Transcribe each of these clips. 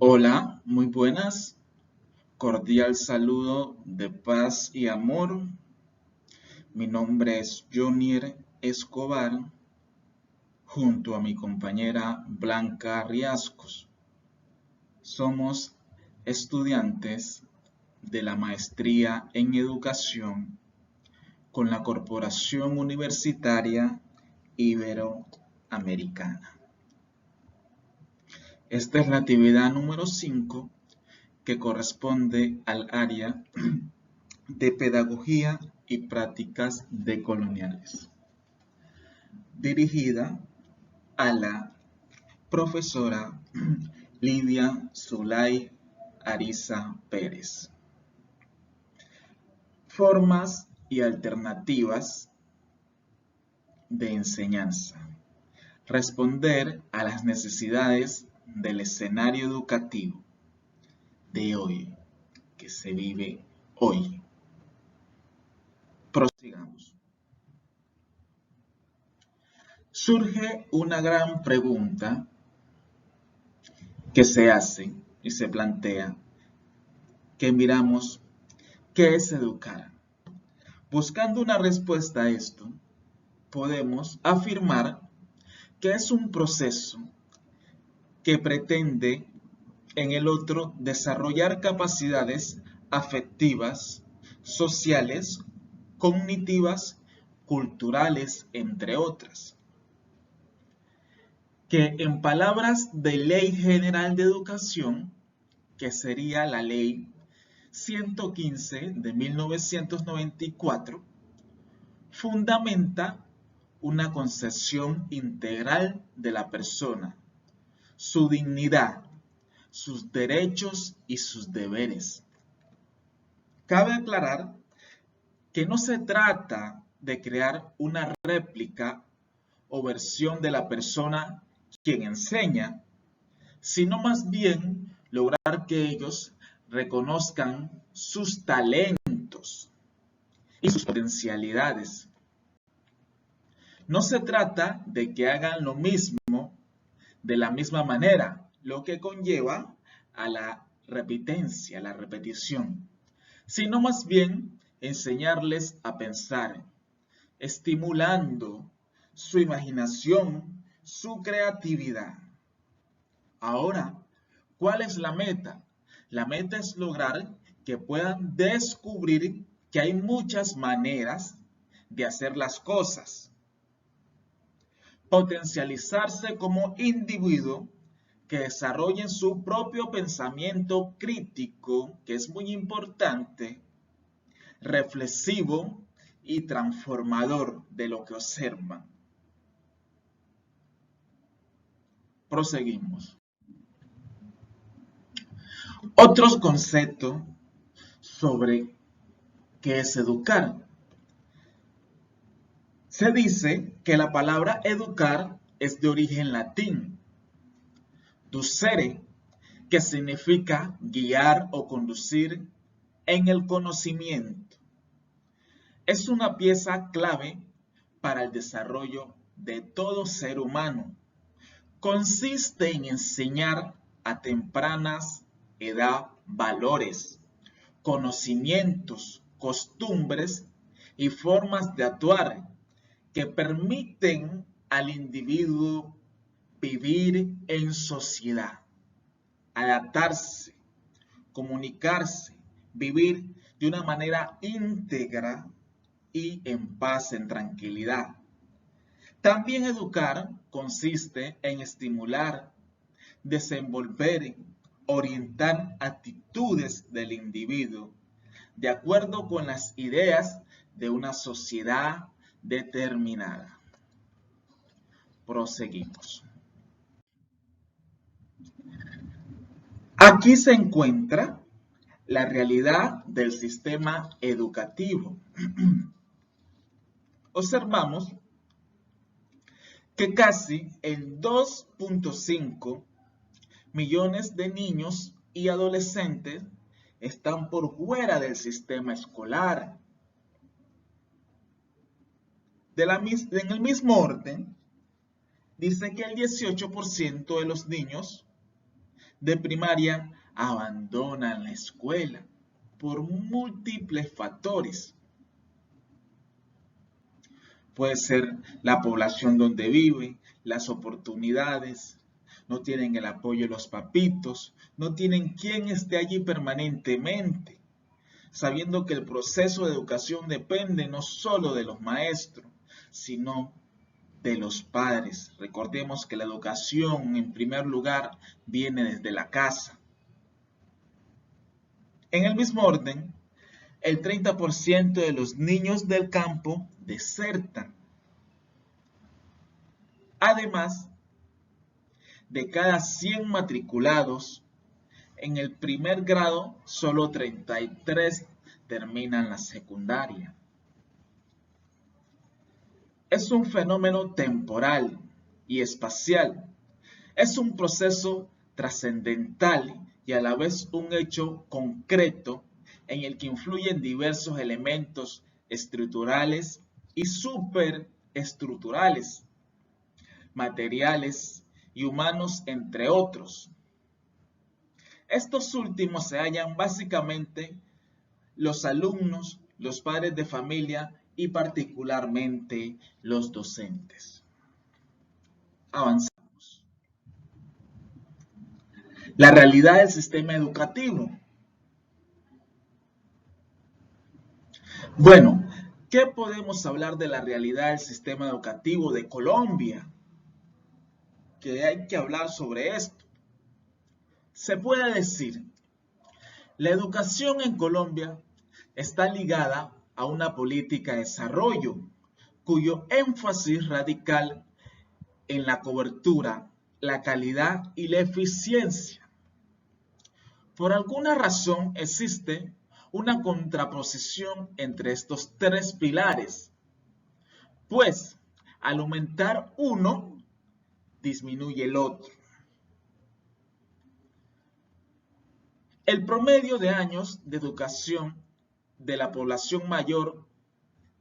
Hola, muy buenas. Cordial saludo de paz y amor. Mi nombre es Jonier Escobar, junto a mi compañera Blanca Riascos. Somos estudiantes de la maestría en educación con la Corporación Universitaria Iberoamericana. Esta es la actividad número 5 que corresponde al área de Pedagogía y Prácticas Decoloniales, dirigida a la profesora Lidia Zulay Ariza Pérez. Formas y alternativas de enseñanza. Responder a las necesidades del escenario educativo de hoy, que se vive hoy. Prosigamos. Surge una gran pregunta que se hace y se plantea, que miramos, ¿qué es educar? Buscando una respuesta a esto, podemos afirmar que es un proceso que pretende en el otro desarrollar capacidades afectivas, sociales, cognitivas, culturales, entre otras, que en palabras de Ley General de Educación, que sería la Ley 115 de 1994, fundamenta una concepción integral de la persona, su dignidad, sus derechos y sus deberes. Cabe aclarar que no se trata de crear una réplica o versión de la persona quien enseña, sino más bien lograr que ellos reconozcan sus talentos y sus potencialidades. No se trata de que hagan lo mismo de la misma manera, lo que conlleva a la repitencia, la repetición, sino más bien enseñarles a pensar, estimulando su imaginación, su creatividad. Ahora, ¿cuál es la meta? La meta es lograr que puedan descubrir que hay muchas maneras de hacer las cosas, potencializarse como individuo, que desarrollen su propio pensamiento crítico, que es muy importante, reflexivo y transformador de lo que observan. Proseguimos. Otros conceptos sobre qué es educar. Se dice que la palabra educar es de origen latín, ducere, que significa guiar o conducir en el conocimiento. Es una pieza clave para el desarrollo de todo ser humano. Consiste en enseñar a tempranas edad valores, conocimientos, costumbres y formas de actuar que permiten al individuo vivir en sociedad, adaptarse, comunicarse, vivir de una manera íntegra y en paz, en tranquilidad. También educar consiste en estimular, desenvolver, orientar actitudes del individuo de acuerdo con las ideas de una sociedad determinada. Proseguimos. Aquí se encuentra la realidad del sistema educativo. Observamos que casi el 2.5 millones de niños y adolescentes están por fuera del sistema escolar. En el mismo orden, dice que el 18% de los niños de primaria abandonan la escuela por múltiples factores. Puede ser la población donde vive, las oportunidades, no tienen el apoyo de los papitos, no tienen quien esté allí permanentemente, sabiendo que el proceso de educación depende no solo de los maestros, sino de los padres. Recordemos que la educación, en primer lugar, viene desde la casa. En el mismo orden, el 30% de los niños del campo desertan. Además, de cada 100 matriculados, en el primer grado, solo 33 terminan la secundaria. Es un fenómeno temporal y espacial. Es un proceso trascendental y a la vez un hecho concreto en el que influyen diversos elementos estructurales y superestructurales, materiales y humanos, entre otros. Estos últimos se hallan básicamente los alumnos, los padres de familia y particularmente los docentes. Avanzamos. La realidad del sistema educativo. Bueno, ¿qué podemos hablar de la realidad del sistema educativo de Colombia? Que hay que hablar sobre esto. Se puede decir, la educación en Colombia está ligada a una política de desarrollo cuyo énfasis radical en la cobertura, la calidad y la eficiencia. Por alguna razón existe una contraposición entre estos tres pilares, pues al aumentar uno, disminuye el otro. El promedio de años de educación de la población mayor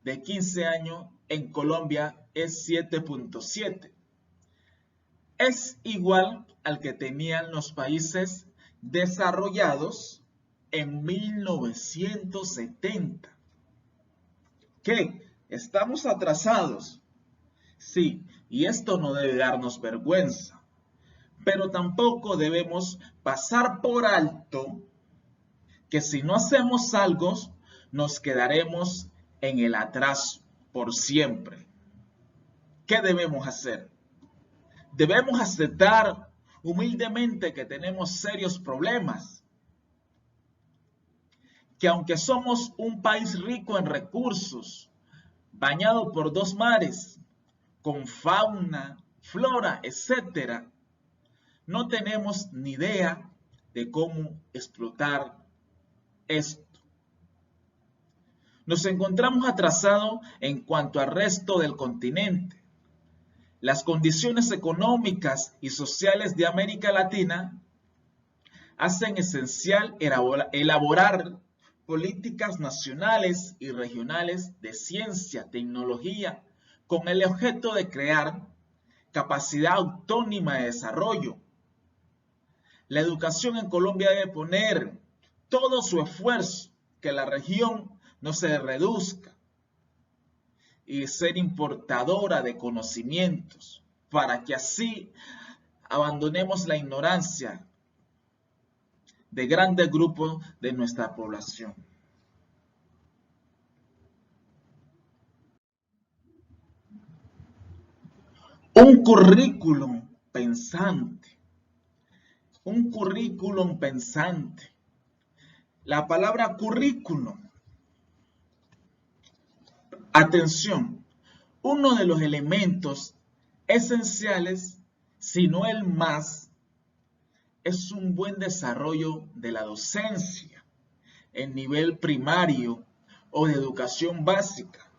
de 15 años en Colombia es 7.7. Es igual al que tenían los países desarrollados en 1970. ¿Qué? ¿Estamos atrasados? Sí, y esto no debe darnos vergüenza, pero tampoco debemos pasar por alto que si no hacemos algo, nos quedaremos en el atraso por siempre. ¿Qué debemos hacer? Debemos aceptar humildemente que tenemos serios problemas, que aunque somos un país rico en recursos, bañado por dos mares, con fauna, flora, etc., no tenemos ni idea de cómo explotar esto. Nos encontramos atrasados en cuanto al resto del continente. Las condiciones económicas y sociales de América Latina hacen esencial elaborar políticas nacionales y regionales de ciencia, tecnología, con el objeto de crear capacidad autónoma de desarrollo. La educación en Colombia debe poner todo su esfuerzo que la región no se reduzca y ser importadora de conocimientos para que así abandonemos la ignorancia de grandes grupos de nuestra población. Un currículum pensante. Un currículum pensante. La palabra currículum. Atención, uno de los elementos esenciales, si no el más, es un buen desarrollo de la docencia en nivel primario o de educación básica.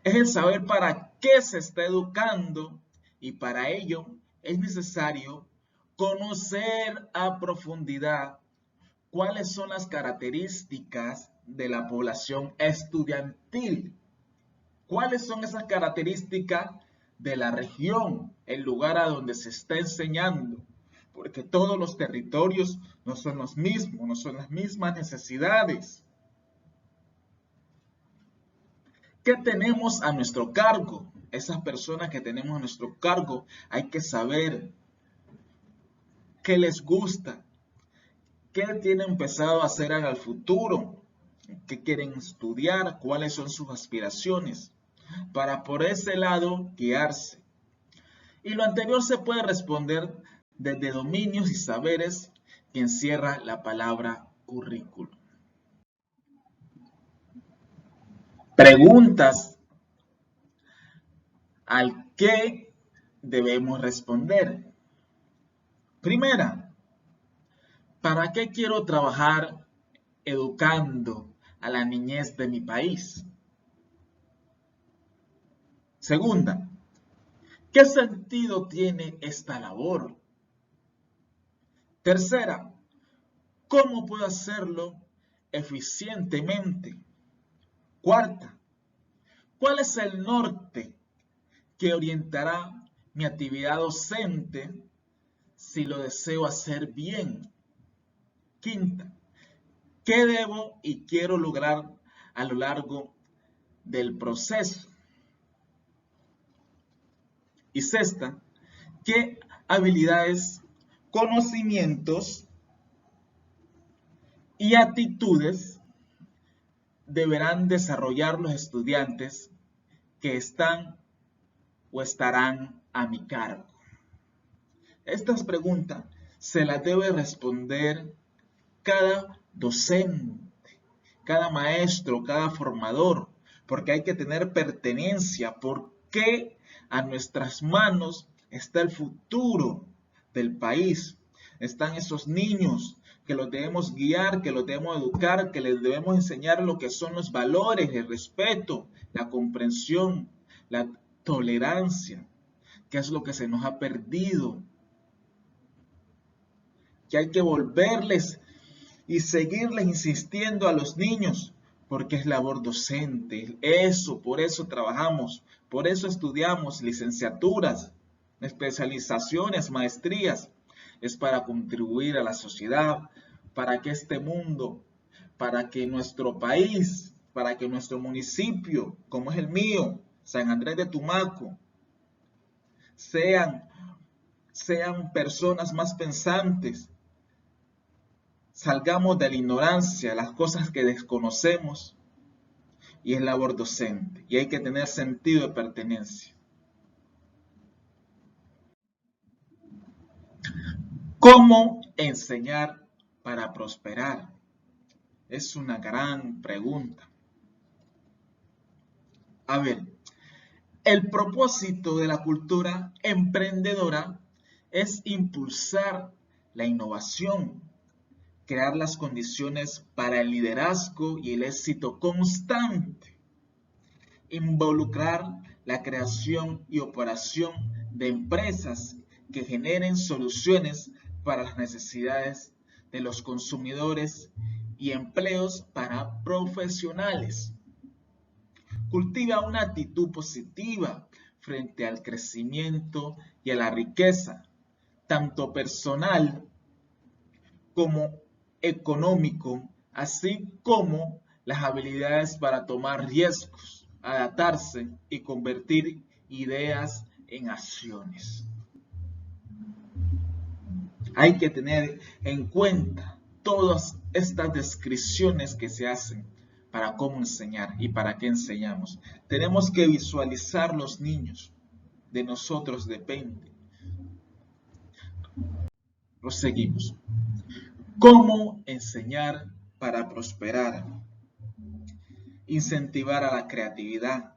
Es el saber para qué se está educando y para ello es necesario conocer a profundidad cuáles son las características de la población estudiantil. ¿Cuáles son esas características de la región, el lugar a donde se está enseñando? porque todos los territorios no son los mismos, no son las mismas necesidades. ¿Qué tenemos a nuestro cargo? Esas personas que tenemos a nuestro cargo, hay que saber qué les gusta, qué tienen pensado hacer en el futuro, qué quieren estudiar, cuáles son sus aspiraciones, para por ese lado guiarse. Y lo anterior se puede responder desde dominios y saberes que encierra la palabra currículo. Preguntas al que debemos responder. Primera, ¿para qué quiero trabajar educando a la niñez de mi país? Segunda, ¿qué sentido tiene esta labor? Tercera, ¿cómo puedo hacerlo eficientemente? Cuarta, ¿cuál es el norte que orientará mi actividad docente si lo deseo hacer bien? Quinta, ¿qué debo y quiero lograr a lo largo del proceso? Y sexta, ¿qué habilidades, conocimientos y actitudes deberán desarrollar los estudiantes que están o estarán a mi cargo? Estas preguntas se las debe responder cada docente, cada maestro, cada formador, porque hay que tener pertenencia, porque a nuestras manos está el futuro del país. Están esos niños que los debemos guiar, que los debemos educar, que les debemos enseñar lo que son los valores, el respeto, la comprensión, la tolerancia, que es lo que se nos ha perdido, que hay que volverles y seguirles insistiendo a los niños, porque es labor docente. Por eso trabajamos, por eso estudiamos licenciaturas, especializaciones, maestrías. Es para contribuir a la sociedad, para que este mundo, para que nuestro país, para que nuestro municipio, como es el mío, San Andrés de Tumaco, sean personas más pensantes. Salgamos de la ignorancia, las cosas que desconocemos, y es labor docente, y hay que tener sentido de pertenencia. ¿Cómo enseñar para prosperar? Es una gran pregunta. A ver, el propósito de la cultura emprendedora es impulsar la innovación, crear las condiciones para el liderazgo y el éxito constante, involucrar la creación y operación de empresas que generen soluciones para las necesidades de los consumidores y empleos para profesionales. Cultiva una actitud positiva frente al crecimiento y a la riqueza, tanto personal como económico, así como las habilidades para tomar riesgos, adaptarse y convertir ideas en acciones. Hay que tener en cuenta todas estas descripciones que se hacen para cómo enseñar y para qué enseñamos. Tenemos que visualizar los niños, de nosotros depende. Proseguimos. ¿Cómo enseñar para prosperar? Incentivar a la creatividad.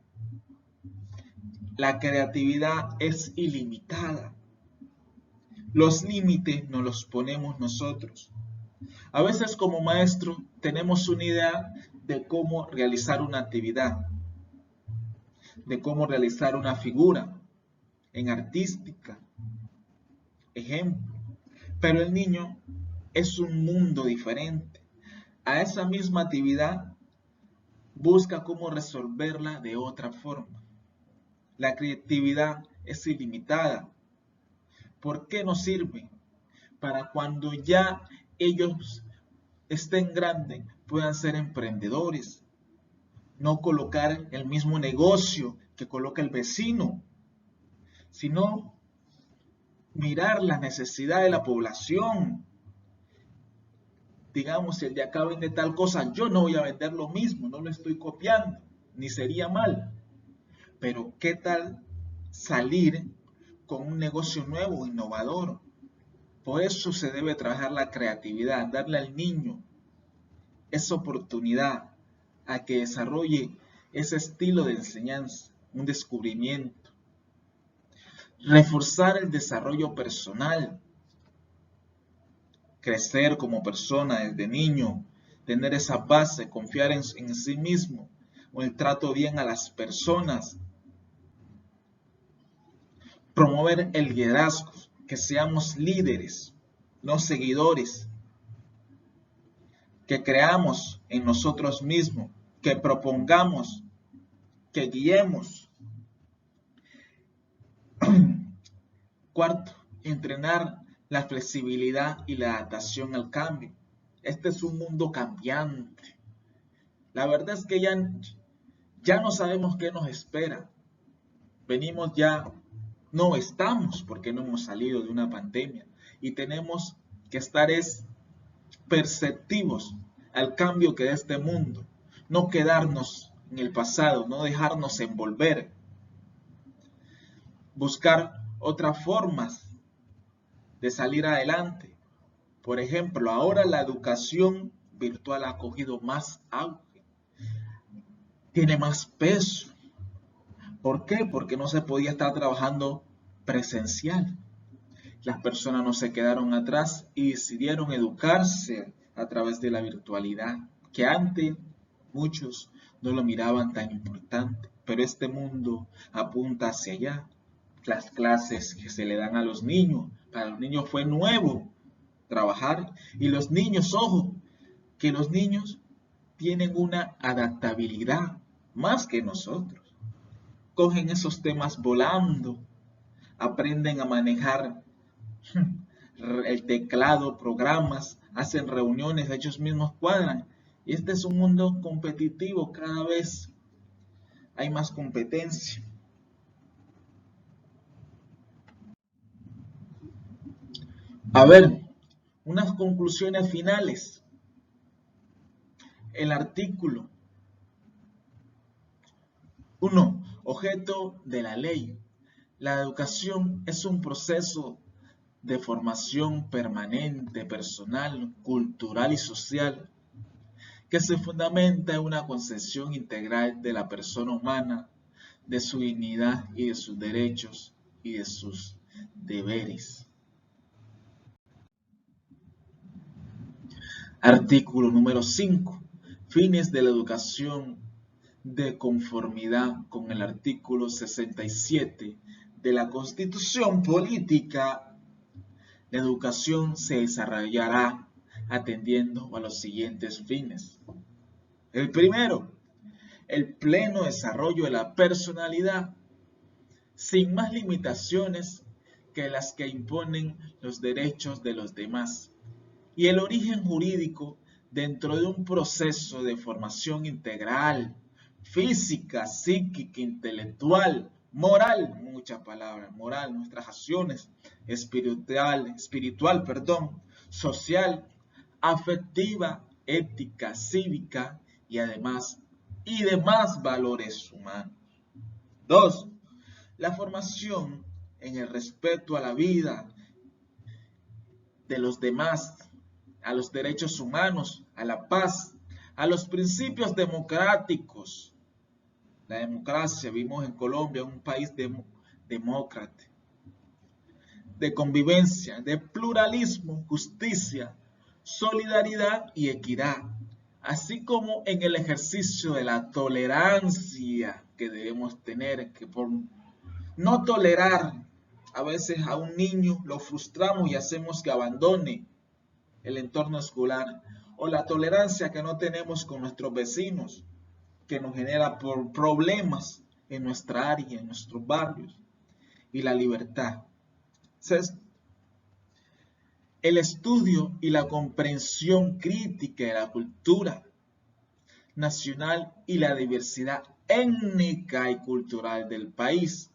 La creatividad es ilimitada. Los límites nos los ponemos nosotros. A veces como maestro tenemos una idea de cómo realizar una actividad, de cómo realizar una figura en artística, ejemplo. Pero el niño es un mundo diferente. A esa misma actividad busca cómo resolverla de otra forma. La creatividad es ilimitada. ¿Por qué nos sirve? para cuando ya ellos estén grandes puedan ser emprendedores. No colocar el mismo negocio que coloca el vecino, sino mirar la necesidad de la población. Digamos, si el de acá vende tal cosa, yo no voy a vender lo mismo, no lo estoy copiando, ni sería mal. Pero ¿qué tal salir con un negocio nuevo, innovador? Por eso se debe trabajar la creatividad, darle al niño esa oportunidad a que desarrolle ese estilo de enseñanza, un descubrimiento. Reforzar el desarrollo personal, crecer como persona desde niño, tener esa base, confiar en sí mismo, o el trato bien a las personas. Promover el liderazgo, que seamos líderes, no seguidores, que creamos en nosotros mismos, que propongamos, que guiemos. Cuarto, entrenar la flexibilidad y la adaptación al cambio. Este es un mundo cambiante. La verdad es que ya no sabemos qué nos espera. Venimos ya, no estamos porque no hemos salido de una pandemia y tenemos que estar perceptivos al cambio que da este mundo. No quedarnos en el pasado, no dejarnos envolver. Buscar otras formas de salir adelante. Por ejemplo, ahora la educación virtual ha cogido más auge, tiene más peso. ¿Por qué? Porque no se podía estar trabajando presencial. Las personas no se quedaron atrás y decidieron educarse a través de la virtualidad, que antes muchos no lo miraban tan importante, pero este mundo apunta hacia allá. Las clases que se le dan a los niños, para los niños fue nuevo trabajar, y los niños, ojo, que los niños tienen una adaptabilidad más que nosotros. Cogen esos temas volando, aprenden a manejar el teclado, programas, hacen reuniones, ellos mismos cuadran. Y este es un mundo competitivo, cada vez hay más competencia. A ver, unas conclusiones finales. El artículo 1. Objeto de la ley. La educación es un proceso de formación permanente, personal, cultural y social, que se fundamenta en una concepción integral de la persona humana, de su dignidad y de sus derechos y de sus deberes. Artículo número 5. Fines de la educación de conformidad con el artículo 67 de la Constitución Política. La educación se desarrollará atendiendo a los siguientes fines. El primero, el pleno desarrollo de la personalidad, sin más limitaciones que las que imponen los derechos de los demás, y el origen jurídico dentro de un proceso de formación integral, física, psíquica, intelectual, moral, muchas palabras, moral, nuestras acciones, espiritual, social, afectiva, ética, cívica y demás valores humanos. 2. La formación en el respeto a la vida de los demás, a los derechos humanos, a la paz, a los principios democráticos. La democracia, vivimos en Colombia, un país demócrata, de convivencia, de pluralismo, justicia, solidaridad y equidad, así como en el ejercicio de la tolerancia que debemos tener, que por no tolerar a veces a un niño lo frustramos y hacemos que abandone el entorno escolar, o la tolerancia que no tenemos con nuestros vecinos, que nos genera problemas en nuestra área, en nuestros barrios, y la libertad. Entonces, el estudio y la comprensión crítica de la cultura nacional y la diversidad étnica y cultural del país,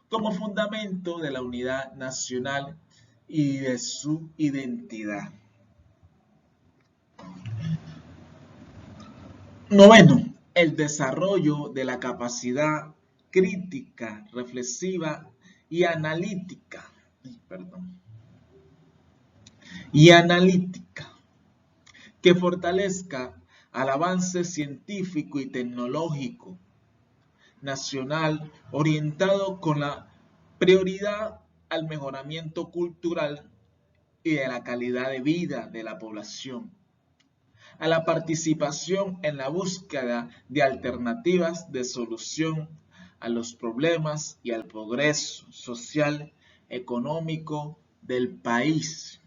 como fundamento de la unidad nacional y de su identidad. Noveno, el desarrollo de la capacidad crítica, reflexiva y analítica. Que fortalezca al avance científico y tecnológico nacional orientado con la prioridad al mejoramiento cultural y de la calidad de vida de la población, a la participación en la búsqueda de alternativas de solución a los problemas y al progreso social, económico del país.